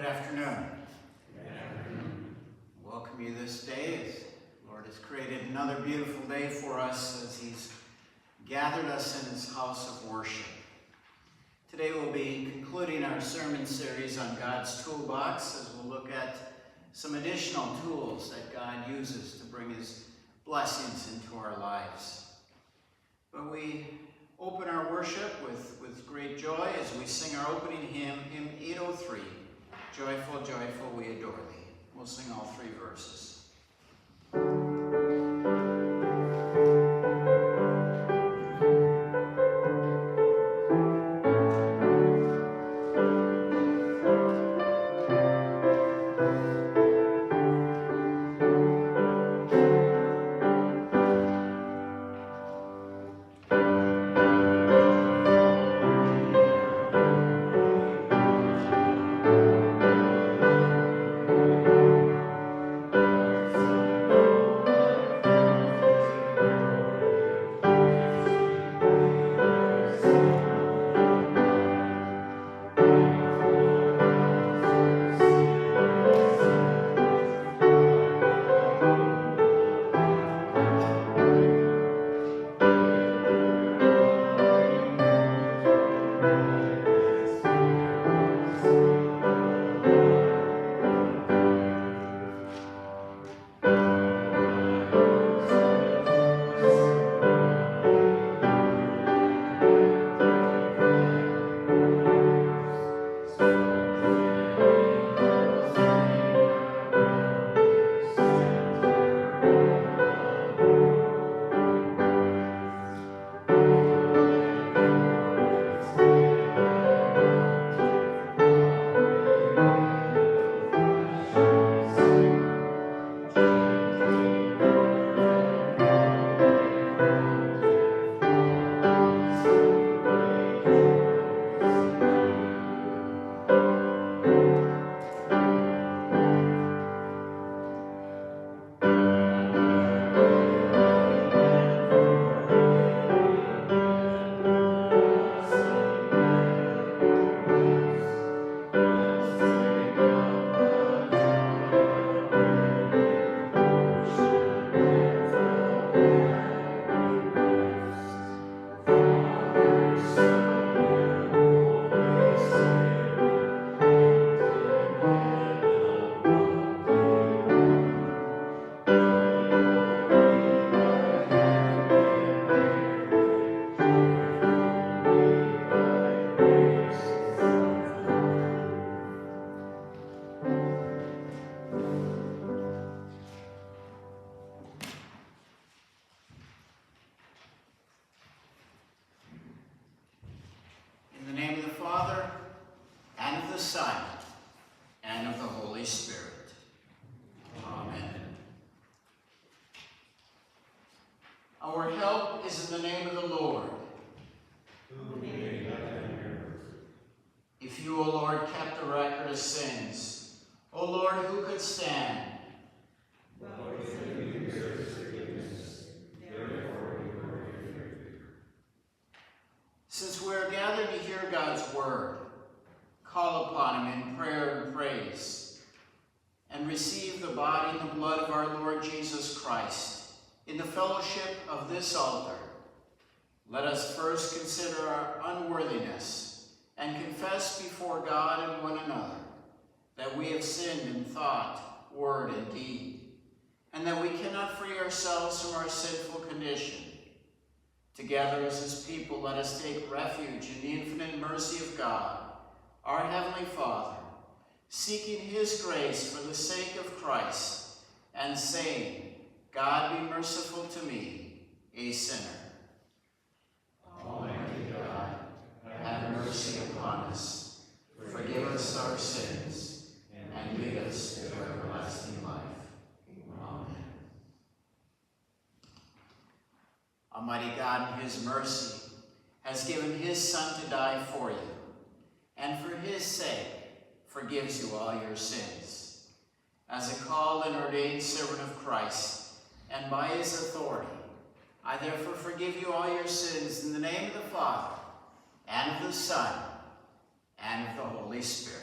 afternoon. Good afternoon. Welcome you this day as the Lord has created another beautiful day for us as He's gathered us in His house of worship. Today we'll be concluding our sermon series on God's toolbox as we'll look at some additional tools that God uses to bring His blessings into our lives. But we open our worship with great joy as we sing our opening hymn, hymn 803. Joyful, joyful, we adore thee. We'll sing all three verses. Our help is in the name of the Lord, who made heaven and earth. If you, O Lord, kept the record of sins, O Lord, who could stand? But within you there is forgiveness, therefore you are feared. Since we are gathered to hear God's word, call upon Him in prayer and praise, and receive the body and the blood of our Lord Jesus Christ in the fellowship of this altar. Let us first consider our unworthiness and confess before God and one another that we have sinned in thought, word, and deed, and that we cannot free ourselves from our sinful condition. Together as His people, let us take refuge in the infinite mercy of God, our Heavenly Father, seeking His grace for the sake of Christ, and saying, God be merciful to me, a sinner. Almighty God, have mercy upon us, forgive us our sins, and lead us to everlasting life. Amen. Almighty God, in His mercy, has given His Son to die for you, and for His sake forgives you all your sins. As a called and ordained servant of Christ, and by His authority, I therefore forgive you all your sins in the name of the Father, and of the Son, and of the Holy Spirit.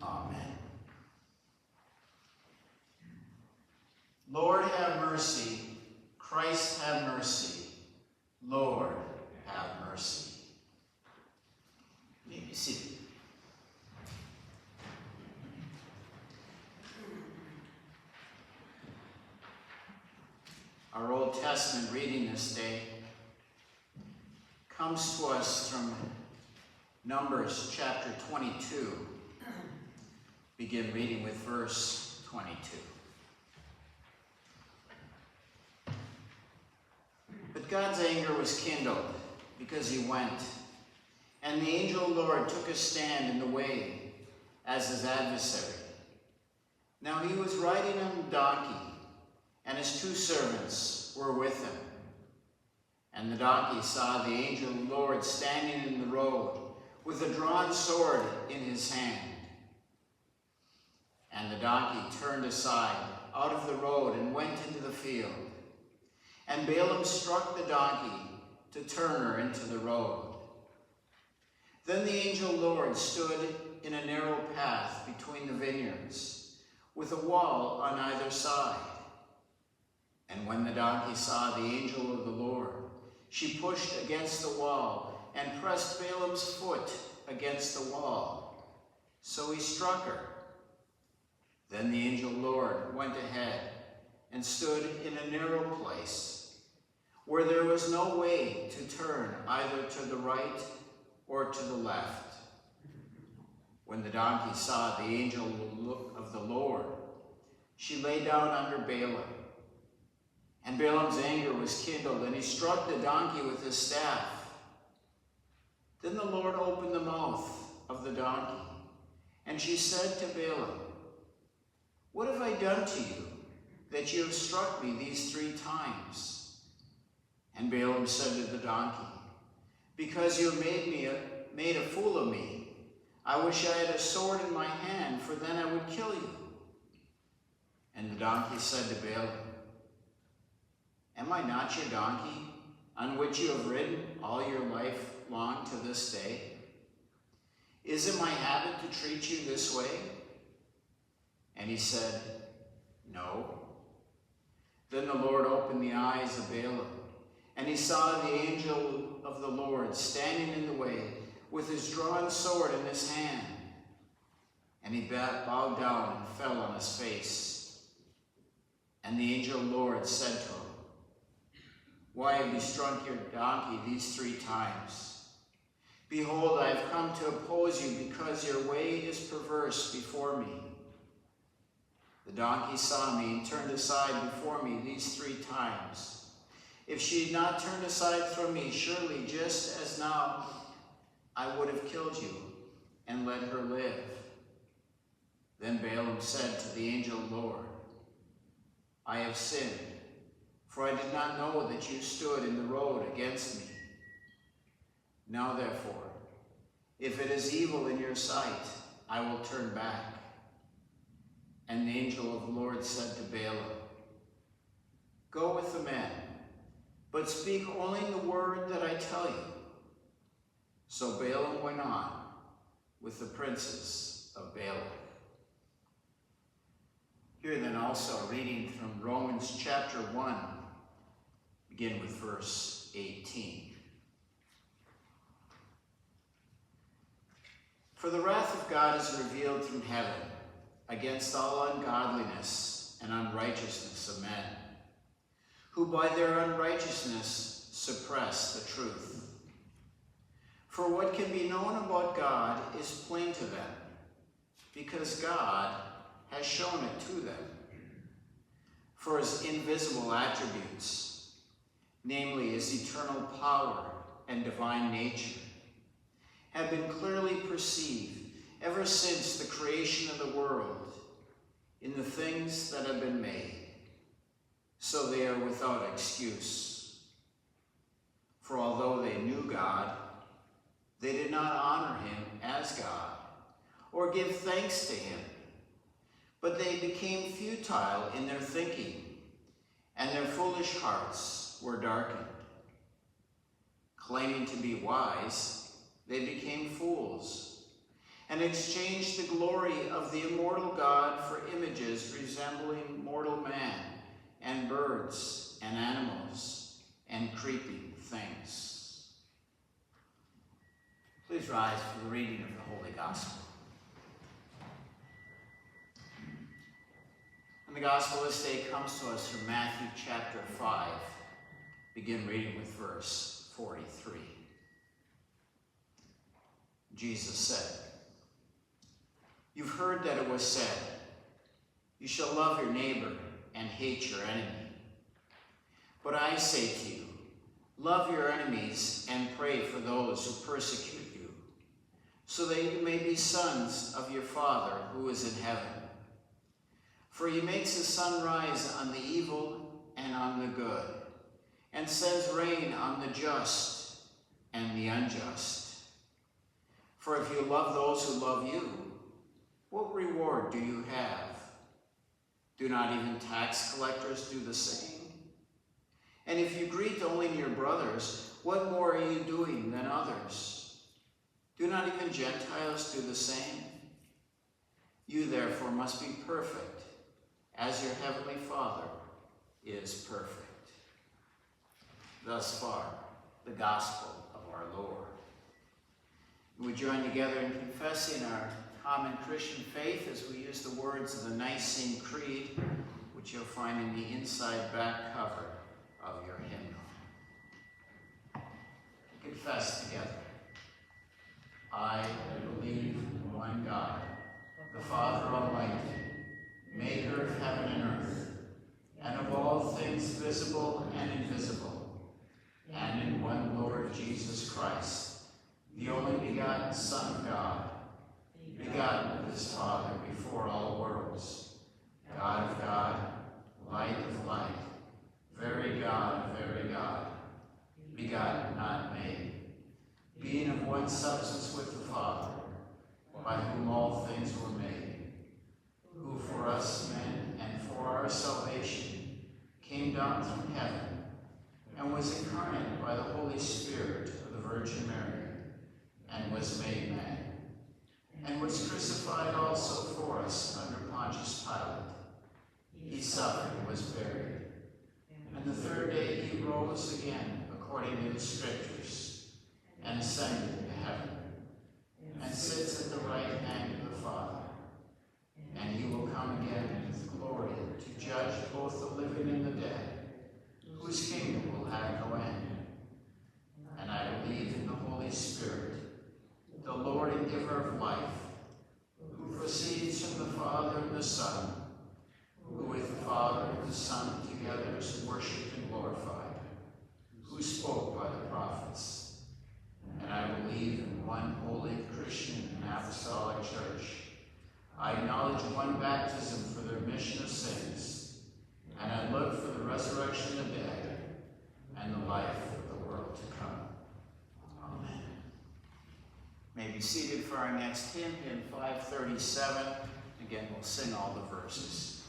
Amen. Lord, have mercy. Christ, have mercy. Lord, have mercy. You may be seated. Our Old Testament reading this day comes to us from Numbers chapter 22. Begin reading with verse 22. But God's anger was kindled because he went, and the angel of the Lord took a stand in the way as his adversary. Now he was riding on a donkey, and his 2 servants were with him. And the donkey saw the angel of the Lord standing in the road with a drawn sword in his hand. And the donkey turned aside out of the road and went into the field. And Balaam struck the donkey to turn her into the road. Then the angel of the Lord stood in a narrow path between the vineyards, with a wall on either side. And when the donkey saw the angel of the Lord, she pushed against the wall and pressed Balaam's foot against the wall. So he struck her. Then the angel of the Lord went ahead and stood in a narrow place, where there was no way to turn either to the right or to the left. When the donkey saw the angel of the Lord, she lay down under Balaam. And Balaam's anger was kindled, and he struck the donkey with his staff. Then the Lord opened the mouth of the donkey, and she said to Balaam, "What have I done to you, that you have struck me these 3 times? And Balaam said to the donkey, "Because you have made a fool of me. I wish I had a sword in my hand, for then I would kill you." And the donkey said to Balaam, "Am I not your donkey, on which you have ridden all your life long to this day? Is it my habit to treat you this way?" And he said, "No." Then the Lord opened the eyes of Balaam, and he saw the angel of the Lord standing in the way with his drawn sword in his hand. And he bowed down and fell on his face. And the angel of the Lord said to him, "Why have you struck your donkey these 3 times? Behold, I have come to oppose you because your way is perverse before me. The donkey saw me and turned aside before me these 3 times. If she had not turned aside from me, surely just as now I would have killed you and let her live." Then Balaam said to the angel of the Lord, "I have sinned, for I did not know that you stood in the road against me. Now therefore, if it is evil in your sight, I will turn back." And the angel of the Lord said to Balaam, "Go with the men, but speak only the word that I tell you." So Balaam went on with the princes of Balak. Here then also a reading from Romans chapter 1, begin with verse 18. "For the wrath of God is revealed from heaven against all ungodliness and unrighteousness of men, who by their unrighteousness suppress the truth. For what can be known about God is plain to them, because God has shown it to them. For his invisible attributes, namely his eternal power and divine nature, have been clearly perceived ever since the creation of the world in the things that have been made, so they are without excuse. For although they knew God, they did not honor him as God or give thanks to him, but they became futile in their thinking, and their foolish hearts were darkened. Claiming to be wise, they became fools, and exchanged the glory of the immortal God for images resembling mortal man, and birds, and animals, and creeping things. Please rise for the reading of the Holy Gospel. And the Gospel this day comes to us from Matthew chapter 5. Begin reading with verse 43. Jesus said, "You've heard that it was said, 'You shall love your neighbor and hate your enemy.' But I say to you, love your enemies and pray for those who persecute you, so that you may be sons of your Father who is in heaven. For he makes his sun rise on the evil and on the good, and sends rain on the just and the unjust. For if you love those who love you, what reward do you have? Do not even tax collectors do the same? And if you greet only your brothers, what more are you doing than others? Do not even Gentiles do the same? You therefore must be perfect, as your heavenly Father is perfect." Thus far, the gospel of our Lord. We join together in confessing our common Christian faith as we use the words of the Nicene Creed, which you'll find in the inside back cover of your hymnal. Confess together. I believe in one God, the Father Almighty, maker of heaven and earth, and of all things visible and invisible, and in one Lord Jesus Christ, the only begotten Son of God, begotten of his Father before all worlds, God of God, light of light, very God of very God, begotten, not made, being of one substance with the Father, by whom all things were made, who for us men and for our salvation came down from heaven, and was incarnate by the Holy Spirit of the Virgin Mary, and was made man, and was crucified also for us under Pontius Pilate. He suffered and was buried, and the third day he rose again according to the Scriptures, and ascended into heaven, and sits at the right hand of the Father. And he will come again with glory to judge both the living and the dead, whose kingdom will have no end. And I believe in the Holy Spirit, the Lord and giver of life, who proceeds from the Father and the Son, who with the Father and the Son together is worshipped and glorified, who spoke by the prophets. And I believe in one holy Christian and apostolic church. I acknowledge one baptism for the remission of sins, and I look for the resurrection of the dead and the life of the world to come. Amen. May be seated for our next hymn, hymn 537. Again, we'll sing all the verses.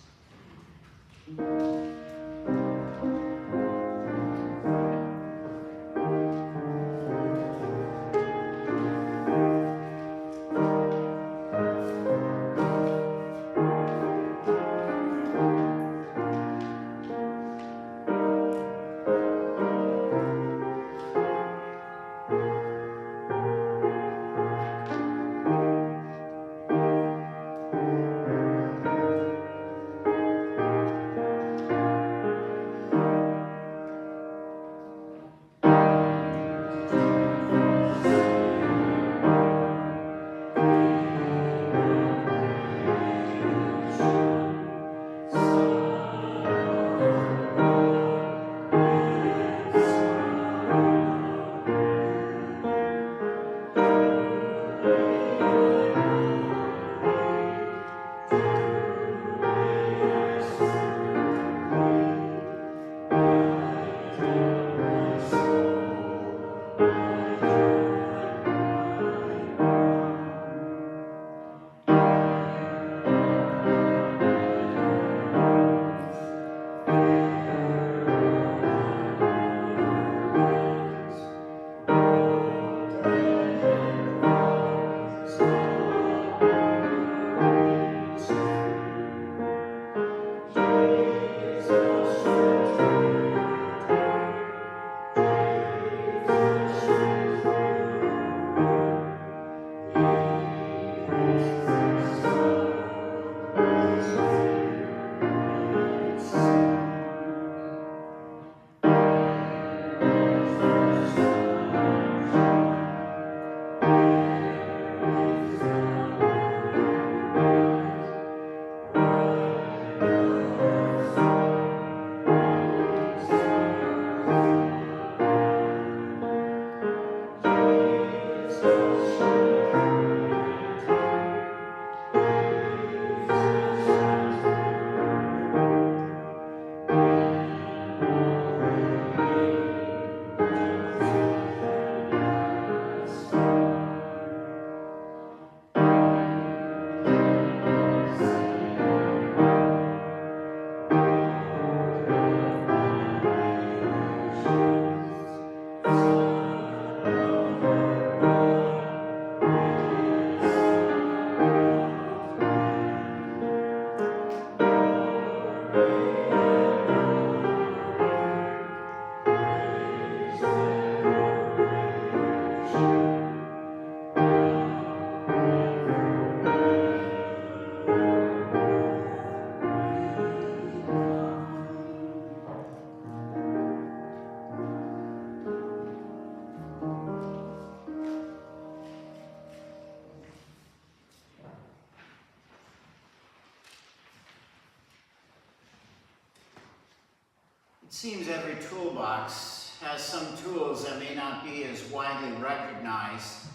seems every toolbox has some tools that may not be as widely recognized,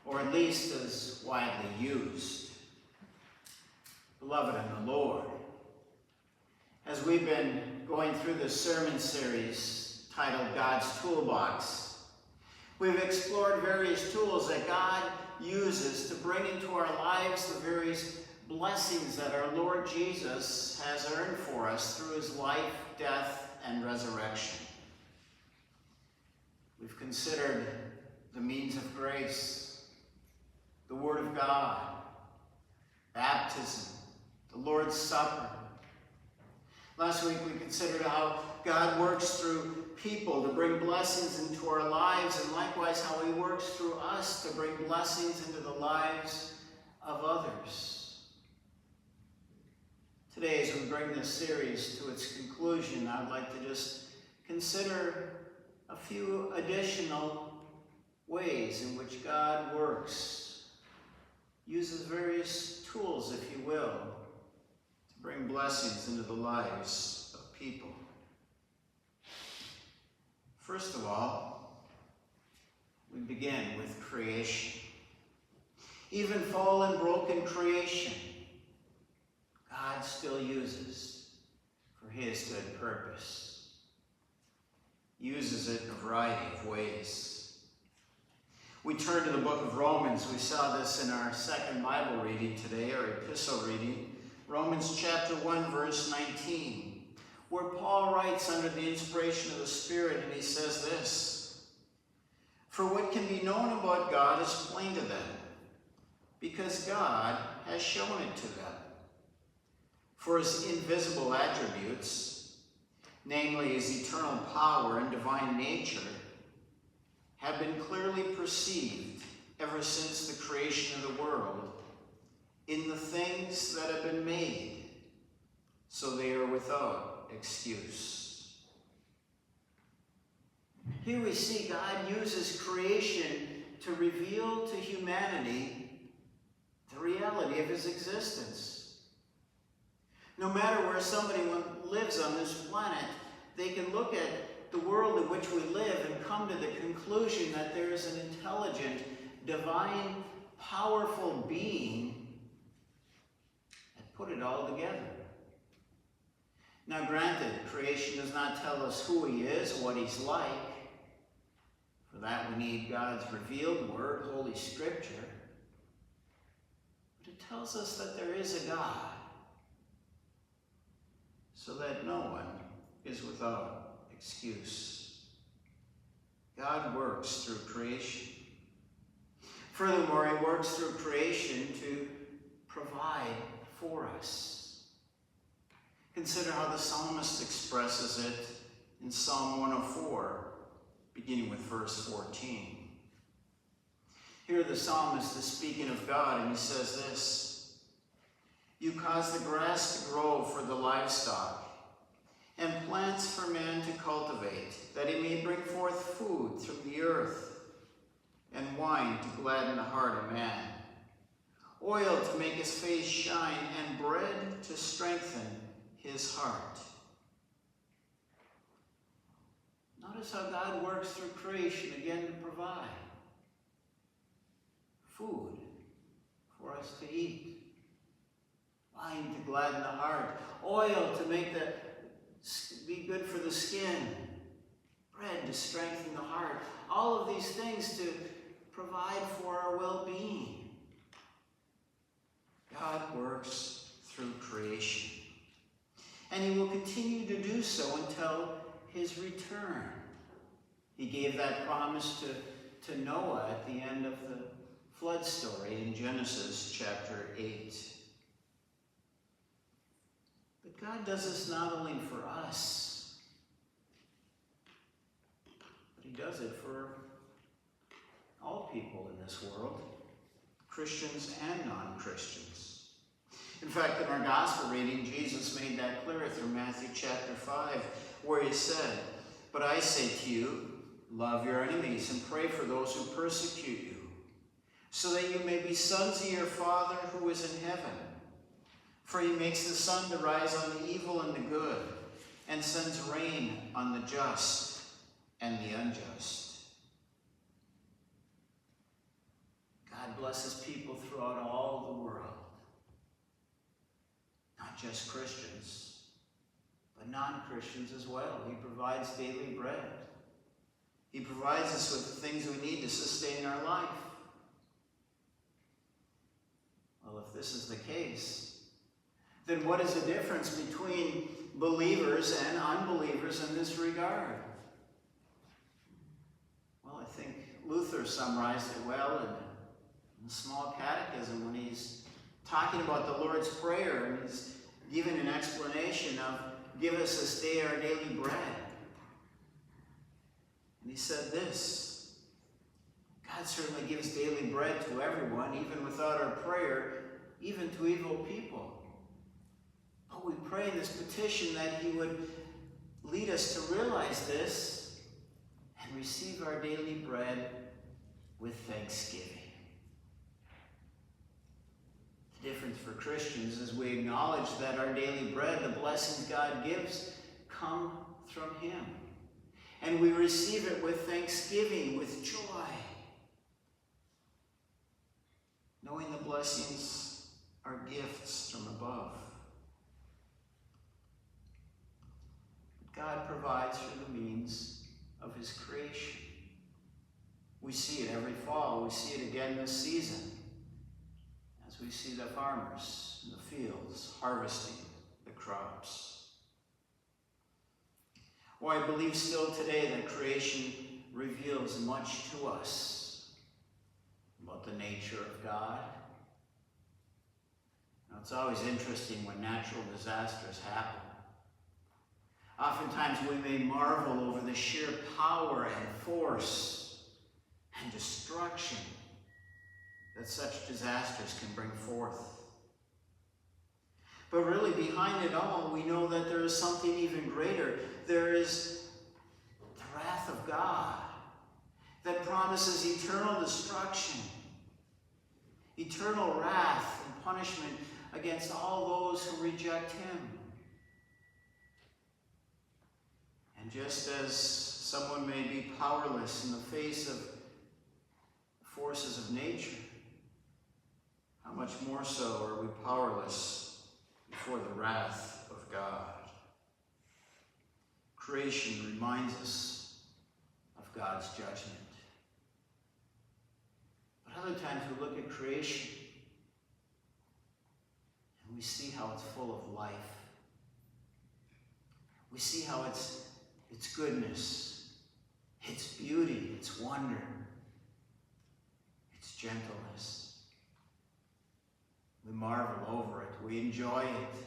or at least as widely used. Beloved in the Lord, as we've been going through this sermon series titled God's Toolbox, we've explored various tools that God uses to bring into our lives the various blessings that our Lord Jesus has earned for us through his life, death, and resurrection. We've considered the means of grace, the Word of God, baptism, the Lord's Supper. Last week we considered how God works through people to bring blessings into our lives, and likewise how he works through us to bring blessings into the lives of others. Today, as we bring this series to its conclusion, I'd like to just consider a few additional ways in which God works, uses various tools, if you will, to bring blessings into the lives of people. First of all, we begin with creation. Even fallen, broken creation, God still uses for his good purpose. Uses it in a variety of ways. We turn to the book of Romans. We saw this in our second Bible reading today, our epistle reading. Romans chapter 1, verse 19, where Paul writes under the inspiration of the Spirit, and he says this: "For what can be known about God is plain to them, because God has shown it to them. For his invisible attributes, namely his eternal power and divine nature, have been clearly perceived ever since the creation of the world in the things that have been made, so they are without excuse." Here we see God uses creation to reveal to humanity the reality of his existence. No matter where somebody lives on this planet, they can look at the world in which we live and come to the conclusion that there is an intelligent, divine, powerful being that put it all together. Now granted, creation does not tell us who he is, what he's like. For that we need God's revealed word, Holy Scripture. But it tells us that there is a God, so that no one is without excuse. God works through creation. Furthermore, he works through creation to provide for us. Consider how the psalmist expresses it in Psalm 104, beginning with verse 14. Here the psalmist is speaking of God, and he says this: "You cause the grass to grow for the livestock, and plants for man to cultivate, that he may bring forth food from the earth, and wine to gladden the heart of man, oil to make his face shine, and bread to strengthen his heart." Notice how God works through creation again to provide food for us to eat, wine to gladden the heart, oil to make be good for the skin, bread to strengthen the heart. All of these things to provide for our well-being. God works through creation, and he will continue to do so until his return. He gave that promise to Noah at the end of the flood story in Genesis chapter 8. But God does this not only for us, but he does it for all people in this world, Christians and non-Christians. In fact, in our gospel reading, Jesus made that clear through Matthew chapter 5, where he said, "But I say to you, love your enemies and pray for those who persecute you, so that you may be sons of your Father who is in heaven. For he makes the sun to rise on the evil and the good, and sends rain on the just and the unjust. God blesses people throughout all the world. Not just Christians, but non-Christians as well. He provides daily bread. He provides us with the things we need to sustain our life. Well, if this is the case, then what is the difference between believers and unbelievers in this regard? Well, I think Luther summarized it well in the Small Catechism when he's talking about the Lord's Prayer, and he's giving an explanation of, give us this day our daily bread. And he said this: God certainly gives daily bread to everyone, even without our prayer, even to evil people. But we pray in this petition that he would lead us to realize this and receive our daily bread with thanksgiving. The difference for Christians is we acknowledge that our daily bread, the blessings God gives, come from him. And we receive it with thanksgiving, with joy, knowing the blessings are gifts from above. God provides through the means of his creation. We see it every fall. We see it again this season as we see the farmers in the fields harvesting the crops. Well, I believe still today that creation reveals much to us about the nature of God. Now, it's always interesting when natural disasters happen. Oftentimes we may marvel over the sheer power and force and destruction that such disasters can bring forth. But really behind it all, we know that there is something even greater. There is the wrath of God that promises eternal destruction, eternal wrath and punishment against all those who reject him. And just as someone may be powerless in the face of forces of nature, how much more so are we powerless before the wrath of God? Creation reminds us of God's judgment. But other times we look at creation and we see how it's full of life. We see how its goodness, its beauty, its wonder, its gentleness. We marvel over it. We enjoy it.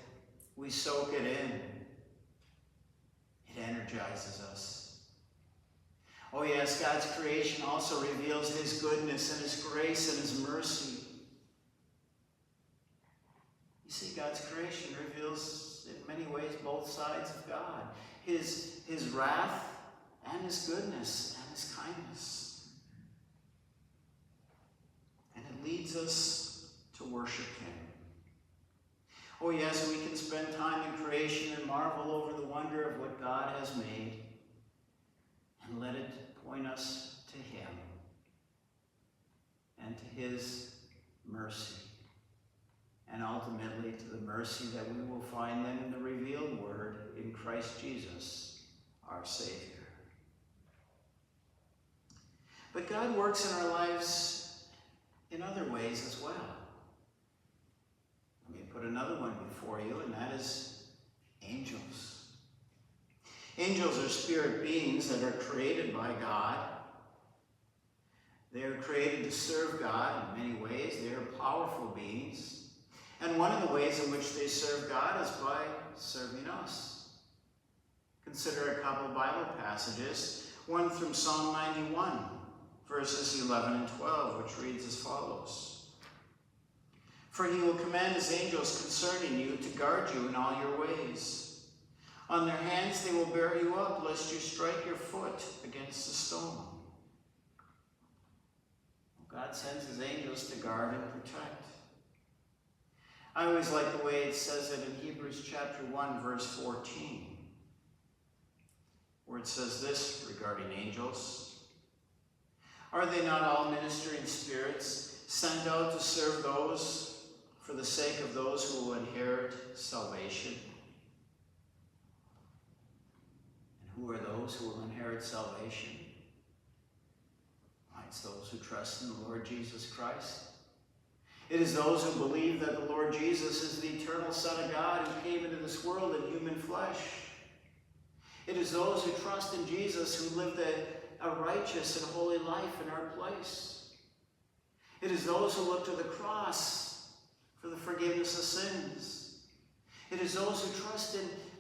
We soak it in. It energizes us. Oh yes, God's creation also reveals his goodness and his grace and his mercy. You see, God's creation reveals in many ways both sides of God. His wrath and his goodness and his kindness. And it leads us to worship him. Oh yes, we can spend time in creation and marvel over the wonder of what God has made and let it point us to him and to his mercy, and ultimately to the mercy that we will find then in the revealed word in Christ Jesus, our Savior. But God works in our lives in other ways as well. Let me put another one before you, and that is angels. Angels are spirit beings that are created by God. They are created to serve God in many ways. They are powerful beings. And one of the ways in which they serve God is by serving us. Consider a couple of Bible passages. One from Psalm 91, verses 11 and 12, which reads as follows. For he will command his angels concerning you to guard you in all your ways. On their hands they will bear you up, lest you strike your foot against a stone. God sends his angels to guard and protect. I always like the way it says it in Hebrews chapter 1, verse 14. where it says this regarding angels. Are they not all ministering spirits sent out to serve those for the sake of those who will inherit salvation? And who are those who will inherit salvation? Why, it's those who trust in the Lord Jesus Christ. It is those who believe that the Lord Jesus is the eternal Son of God who came into this world in human flesh. It is those who trust in Jesus who lived a righteous and holy life in our place. It is those who look to the cross for the forgiveness of sins. It is those who trust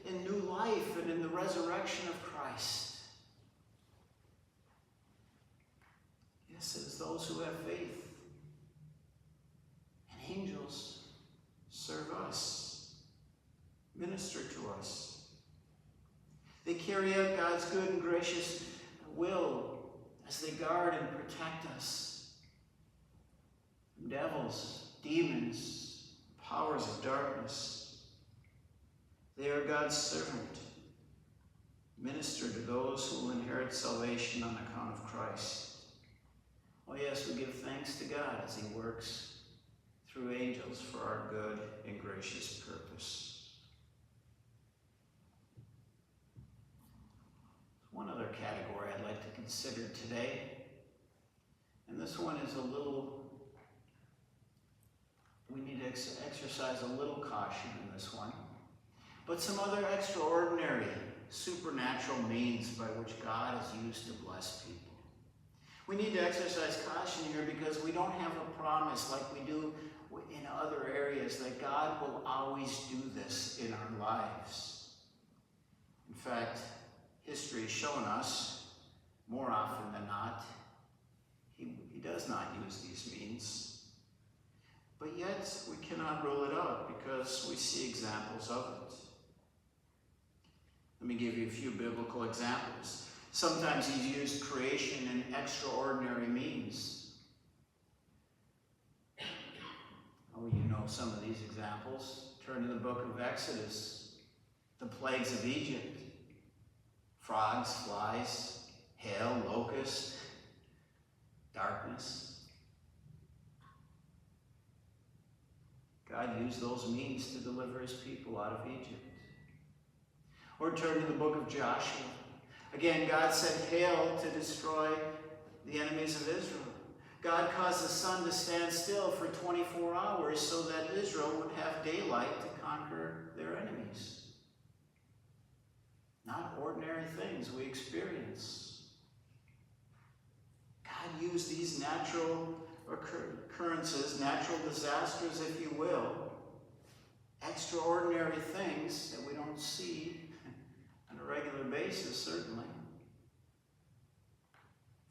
in new life and in the resurrection of Christ. Yes, it is those who have faith. And angels serve us, minister to us. They carry out God's good and gracious will as they guard and protect us from devils, demons, powers of darkness. They are God's servant, minister to those who will inherit salvation on account of Christ. Oh yes, we give thanks to God as he works through angels for our good and gracious purpose. One other category I'd like to consider today, and this one is we need to exercise a little caution in this one, but some other extraordinary supernatural means by which God has used to bless people. We need to exercise caution here because we don't have a promise like we do in other areas that God will always do this in our lives. In fact, history has shown us, more often than not, he does not use these means. But yet, we cannot rule it out because we see examples of it. Let me give you a few biblical examples. Sometimes he's used creation in extraordinary means. Oh, you know some of these examples. Turn to the book of Exodus. The plagues of Egypt. Frogs, flies, hail, locust, darkness. God used those means to deliver his people out of Egypt. Or turn to the book of Joshua. Again, God sent hail to destroy the enemies of Israel. God caused the sun to stand still for 24 hours so that Israel would have daylight to conquer their enemies. Not ordinary things we experience. God used these natural occurrences, natural disasters, if you will, extraordinary things that we don't see on a regular basis, certainly,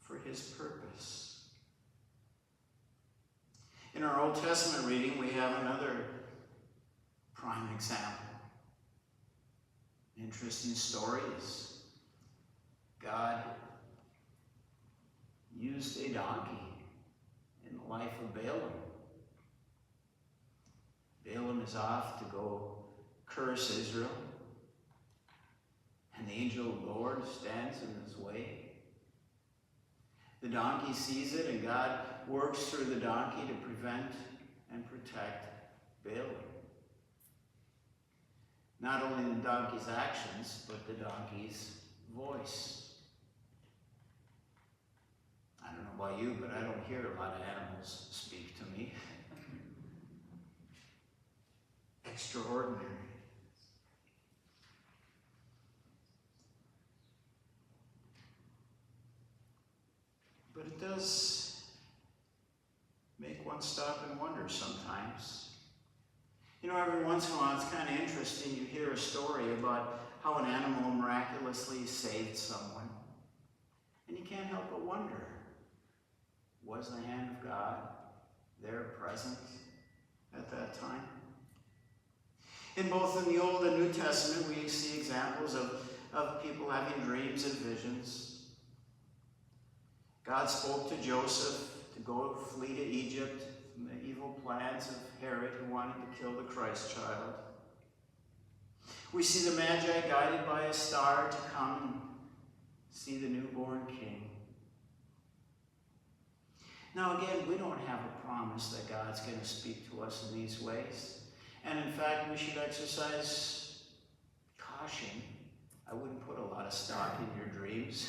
for his purpose. In our Old Testament reading, we have another prime example. Interesting stories. God used a donkey in the life of Balaam. Balaam is off to go curse Israel, and the angel of the Lord stands in his way. The donkey sees it, and God works through the donkey to prevent and protect Balaam. Not only the donkey's actions, but the donkey's voice. I don't know about you, but I don't hear a lot of animals speak to me. Extraordinary. But it does make one stop and wonder sometimes. You know, every once in a while, it's kind of interesting. You hear a story about how an animal miraculously saved someone. And you can't help but wonder, was the hand of God there present at that time? In both in the Old and New Testament, we see examples of people having dreams and visions. God spoke to Joseph to go flee to Egypt from the evil plans of Herod who wanted to kill the Christ child. We see the Magi guided by a star to come see the newborn King. Now again, we don't have a promise that God's going to speak to us in these ways. And in fact, we should exercise caution. I wouldn't put a lot of stock in your dreams.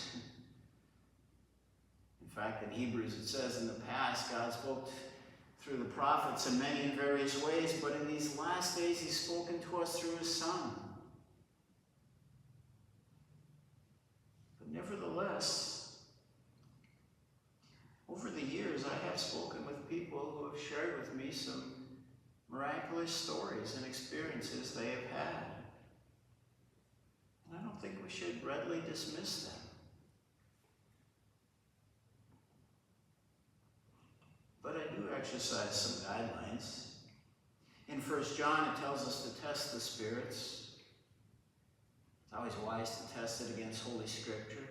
In fact, in Hebrews it says in the past, God spoke through the prophets in many and various ways, but in these last days he's spoken to us through his Son. But nevertheless, over the years I have spoken with people who have shared with me some miraculous stories and experiences they have had. And I don't think we should readily dismiss them. But I do exercise some guidelines. In 1 John, it tells us to test the spirits. It's always wise to test it against Holy Scripture.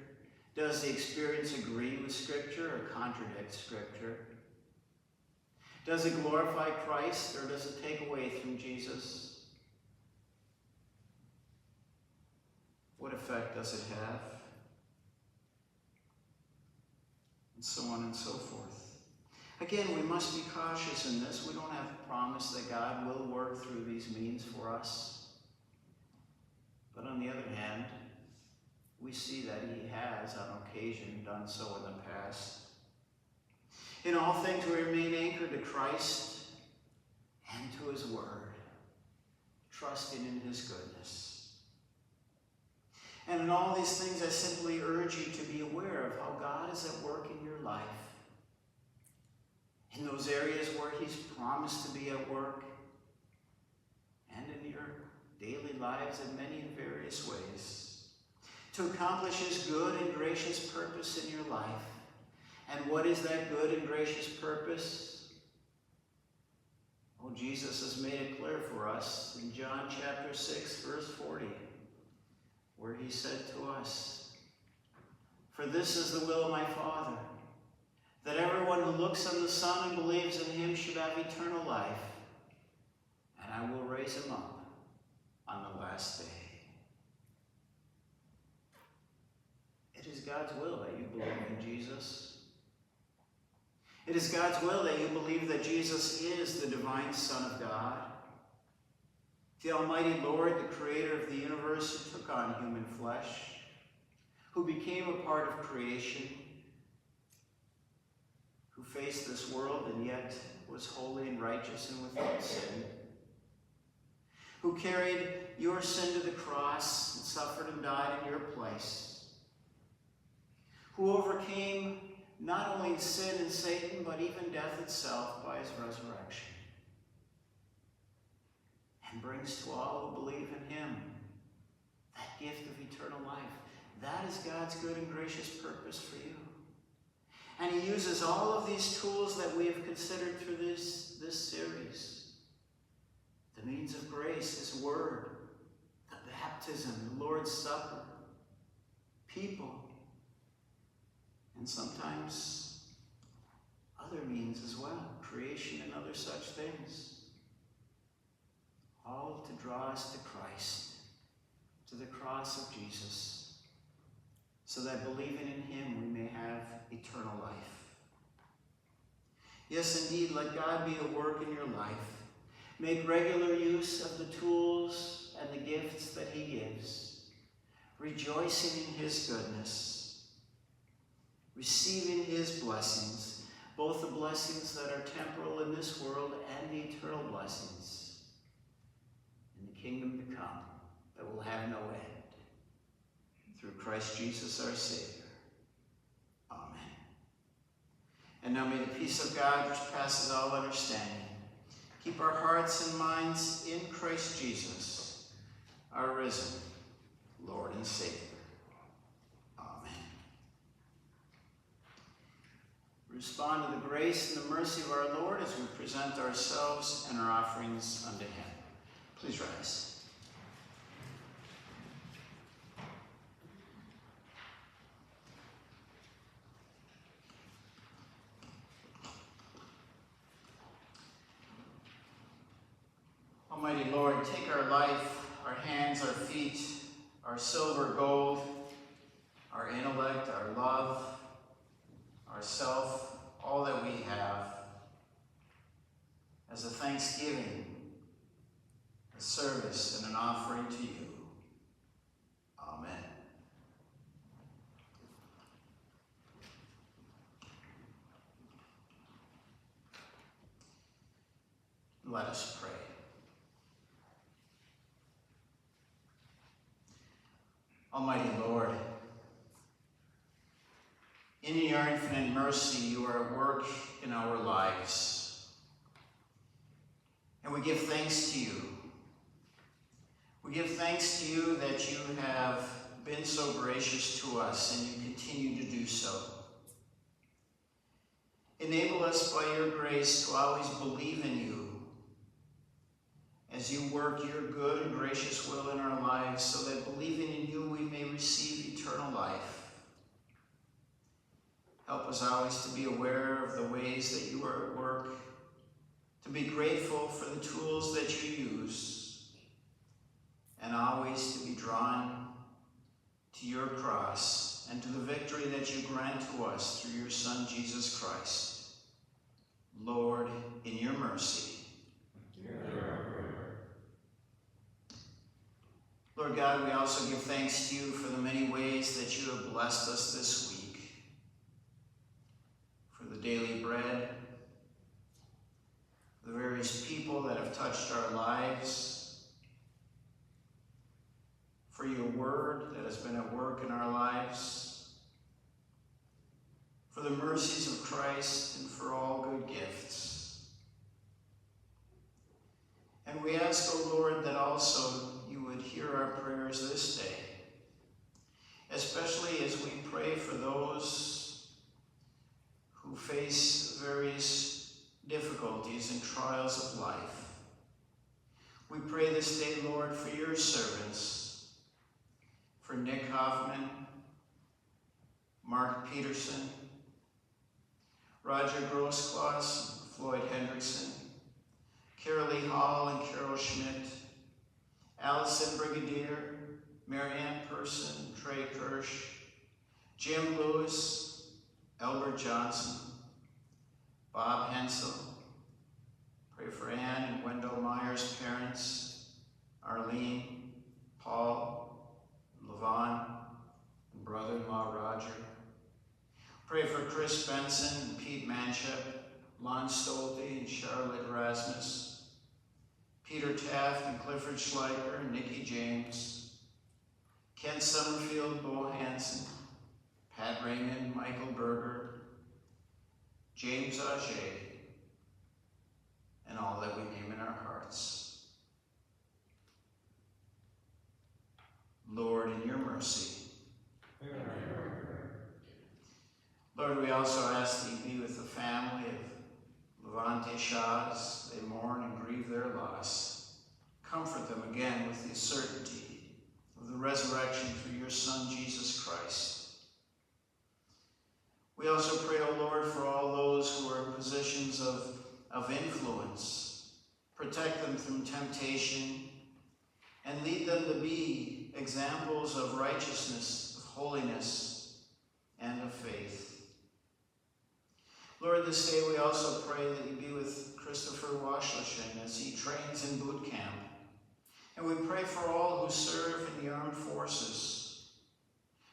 Does the experience agree with Scripture or contradict Scripture? Does it glorify Christ or does it take away from Jesus? What effect does it have? And so on and so forth. Again, we must be cautious in this. We don't have a promise that God will work through these means for us. But on the other hand, we see that he has on occasion done so in the past. In all things we remain anchored to Christ and to his word, trusting in his goodness. And in all these things, I simply urge you to be aware of how God is at work in your life. In those areas where he's promised to be at work, and in your daily lives in many and various ways, to accomplish his good and gracious purpose in your life. And what is that good and gracious purpose? Oh, Jesus has made it clear for us in John chapter 6, verse 40, where he said to us, "For this is the will of my Father, that everyone who looks on the Son and believes in him should have eternal life, and I will raise him up on the last day." It is God's will that you believe in Jesus. It is God's will that you believe that Jesus is the divine Son of God, the Almighty Lord, the creator of the universe, who took on human flesh, who became a part of creation, who faced this world and yet was holy and righteous and without sin, who carried your sin to the cross and suffered and died in your place, who overcame not only sin and Satan, but even death itself by his resurrection, and brings to all who believe in him that gift of eternal life. That is God's good and gracious purpose for you. And he uses all of these tools that we have considered through this series. The means of grace, his word, the baptism, the Lord's Supper, people, and sometimes other means as well, creation and other such things. All to draw us to Christ, to the cross of Jesus, so that believing in him we may have eternal life. Yes, indeed, let God be at work in your life. Make regular use of the tools and the gifts that he gives, rejoicing in his goodness, receiving his blessings, both the blessings that are temporal in this world and the eternal blessings in the kingdom to come that will have no end. Through Christ Jesus our Savior. Amen. And now may the peace of God, which passes all understanding, keep our hearts and minds in Christ Jesus, our risen Lord and Savior. Amen. Respond to the grace and the mercy of our Lord as we present ourselves and our offerings unto him. Please rise. Almighty Lord, take our life, our hands, our feet, our silver, gold, our intellect, our love, our self, all that we have, as a thanksgiving, a service, and an offering to you. Amen. Let us pray. Almighty Lord, in your infinite mercy, you are at work in our lives. And we give thanks to you. We give thanks to you that you have been so gracious to us and you continue to do so. Enable us by your grace to always believe in you as you work your good and gracious will in our lives, so that believing in you we may receive eternal life. Help us always to be aware of the ways that you are at work, to be grateful for the tools that you use, and always to be drawn to your cross and to the victory that you grant to us through your Son, Jesus Christ. Lord, in your mercy. Lord God, we also give thanks to you for the many ways that you have blessed us this week. For the daily bread, the various people that have touched our lives, for your word that has been at work in our lives, for the mercies of Christ, and for all good gifts. And we ask, O Lord, that also you would hear our prayers this day, especially as we pray for those who face various difficulties and trials of life. We pray this day, Lord, for your servants, for Nick Hoffman, Mark Peterson, Roger Grossklaus, Floyd Hendrickson, Carolee Hall and Carol Schmidt, Allison Brigadier, Marianne Person, Trey Kirsch, Jim Lewis, Albert Johnson, Bob Hensel. Pray for Ann and Wendell Meyer's parents, Arlene, Paul, Levon, and brother-in-law Roger. Pray for Chris Benson and Pete Manship, Lon Stolte and Charlotte Rasmus, Peter Taft and Clifford Schleicher and Nikki James, Ken Summerfield, Bo Hansen, Pat Raymond, Michael Berger, James Auger, and all that we name in our hearts. Lord, in your mercy. Lord, we also ask that you be with the family of Levante Shaw as they mourn and grieve their loss. Comfort them again with the certainty of the resurrection through your Son, Jesus Christ. We also pray, O Lord, for all those who are in positions of influence. Protect them from temptation and lead them to be examples of righteousness, of holiness, and of faith. Lord, this day we also pray that you be with Christopher Washlishin as he trains in boot camp. And we pray for all who serve in the armed forces.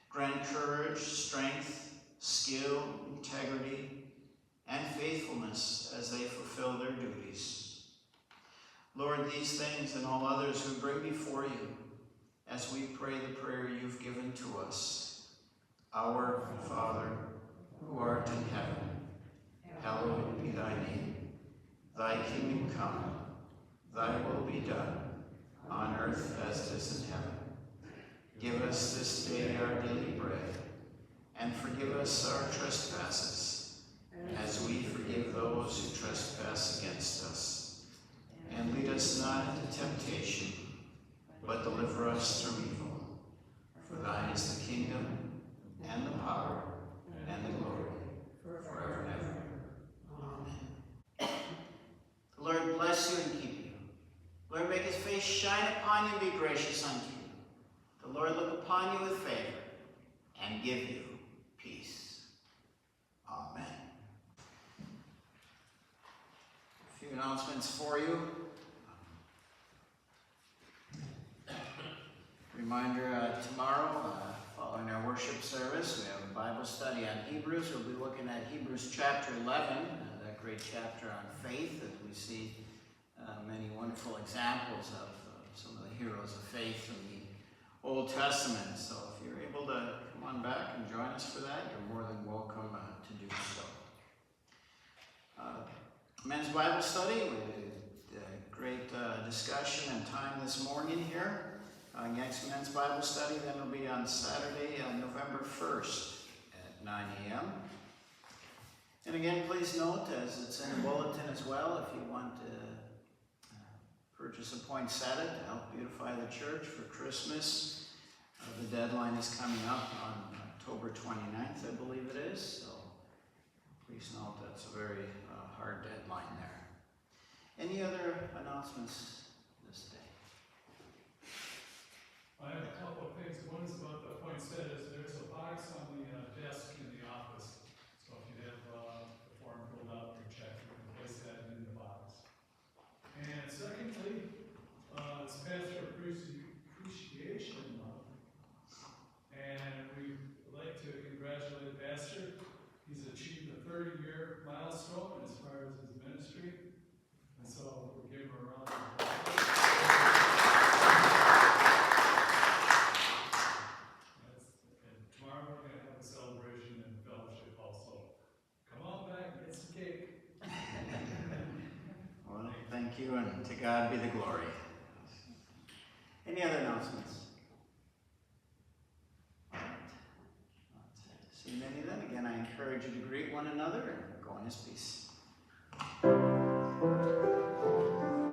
Grant courage, strength, skill, integrity, and faithfulness as they fulfill their duties. Lord, these things and all others we bring before you as we pray the prayer you've given to us. Our Father, who art in heaven, hallowed be thy name. Thy kingdom come, thy will be done, on earth as it is in heaven. Give us this day our daily bread, and forgive us our trespasses, as we forgive those who trespass against us. And lead us not into temptation, but deliver us from evil. For thine is the kingdom, and the power, and the glory, forever and ever. Amen. The Lord bless you and keep you. The Lord make his face shine upon you and be gracious unto you. The Lord look upon you with favor and give you peace. Amen. A few announcements for you. Reminder, tomorrow, following our worship service, we have a Bible study on Hebrews. We'll be looking at Hebrews chapter 11, that great chapter on faith, as we see many wonderful examples of some of the heroes of faith from the Old Testament. So if you're able to come on back and join us for that, you're more than welcome to do so. Men's Bible study, we had a great discussion and time this morning here. Next Men's Bible study then will be on Saturday, November 1st at 9 a.m. And again, please note, as it's in the bulletin as well, if you want to purchase a poinsettia to help beautify the church for Christmas, the deadline is coming up on October 29th, I believe it is. So please note that's a very hard deadline there. Any other announcements this day? I have a couple of things. One is about the poinsettias. There's a box on the desk in the office. So if you have the form filled out, your check, you can place that in the box. And secondly, it's Pastor Appreciation Month. And we'd like to congratulate Pastor. He's achieved a 30-year milestone as far as his ministry. And so we'll give him a round of applause. Tomorrow we're going to have a celebration and fellowship also. Come on back and get some cake. Well, thank you, and to God be the glory. Any other announcements? All right. Not see many then. Again, I encourage you to greet one another and go in his peace.